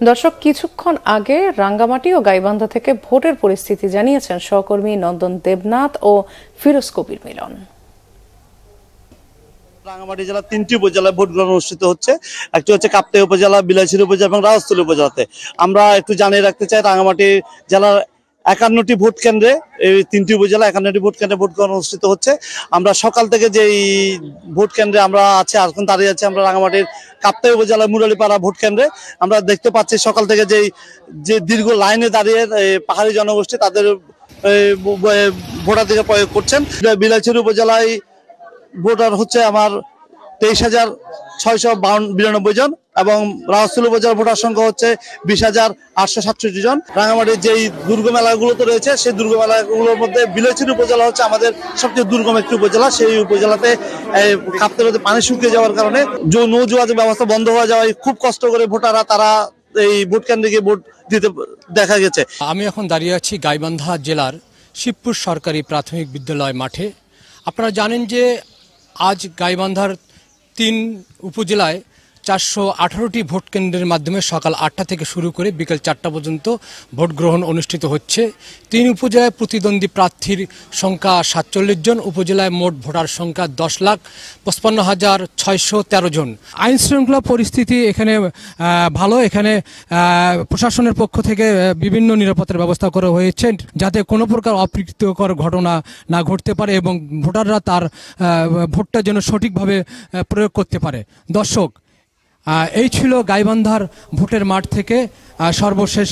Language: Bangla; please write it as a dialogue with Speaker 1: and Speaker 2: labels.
Speaker 1: দর্শক, কিছুক্ষণ আগে রাঙ্গামাটি ও গাইবান্ধা থেকে ভোটের পরিস্থিতি জানিয়েছেন সহকর্মী নন্দন দেবনাথ ও ফিরোজ কবির মিলন।
Speaker 2: রাঙ্গামাটি জেলার 3টি উপজেলায় ভোট গ্রহণ অনুষ্ঠিত হচ্ছে। একটি হচ্ছে কাপ্তাই উপজেলা, বিলাইছড়ি উপজেলা এবং রাজস্থলী উপজেলাতে। আমরা একটু জানিয়ে রাখতে চাই, রাঙ্গামাটি জেলার 51টি ভোট কেন্দ্রে, এই 3টি উপজেলা 51টি ভোট কেন্দ্রে ভোট গ্রহণ অনুষ্ঠিত হচ্ছে। আমরা সকাল থেকে যেই ভোট কেন্দ্রে আমরা আছি, এখন দাঁড়িয়ে আছি আমরা রাঙ্গামাটির কাপ্তাই উপজেলার মুরালিপাড়া ভোট কেন্দ্রে। আমরা দেখতে পাচ্ছি সকাল থেকে যে দীর্ঘ লাইনে দাঁড়িয়ে পাহাড়ি জনগোষ্ঠী তাদের ভোটাধিকার প্রয়োগ করছেন। বিলাইছড়ি উপজেলায় ভোটার হচ্ছে আমার 23,692 জন এবং রাজস্থলী উপজেলার ভোটার সংখ্যা হচ্ছে 20,867 জন। রাঙ্গামাটির যেই দুর্গ মেলাগুলোতে রয়েছে, সেই দুর্গ মেলাগুলোর মধ্যে বিলাইছড়ি উপজেলা হচ্ছে আমাদের সবচেয়ে দুর্গম একটি উপজেলা। সেই উপজেলাতে কাপ্তাই নদীতে পানি শুকিয়ে যাওয়ার কারণে নৌ যোগাযোগ ব্যবস্থা বন্ধ হয়ে যাওয়ায় খুব কষ্ট করে ভোটাররা তারা এই ভোট কেন্দ্রে গিয়ে ভোট দিতে দেখা গেছে।
Speaker 3: আমি এখন দাঁড়িয়ে আছি গাইবান্ধা জেলার শিবপুর সরকারি প্রাথমিক বিদ্যালয় মাঠে। আপনারা জানেন যে আজ গাইবান্ধার 3 উপজেলায় 418টি ভোট কেন্দ্রের মাধ্যমে সকাল 8টা থেকে শুরু করে বিকেল 4টা পর্যন্ত ভোট গ্রহণ অনুষ্ঠিত হচ্ছে। 3 উপজেলায় প্রতিদ্বন্দ্বী প্রার্থীর সংখ্যা 47 জন। উপজেলায় মোট ভোটার সংখ্যা 10,55,613 জন। আইন শৃঙ্খলা পরিস্থিতি এখানে ভালো। এখানে প্রশাসনের পক্ষ থেকে বিভিন্ন নিরাপত্তার ব্যবস্থা করা হয়েছে, যাতে কোনো প্রকার অপ্রীতিকর ঘটনা না ঘটতে পারে এবং ভোটাররা তার ভোটটা যেন সঠিকভাবে প্রয়োগ করতে পারে। দর্শক, এই ছিল গাইবান্ধার ভোটের মাঠ থেকে সর্বশেষ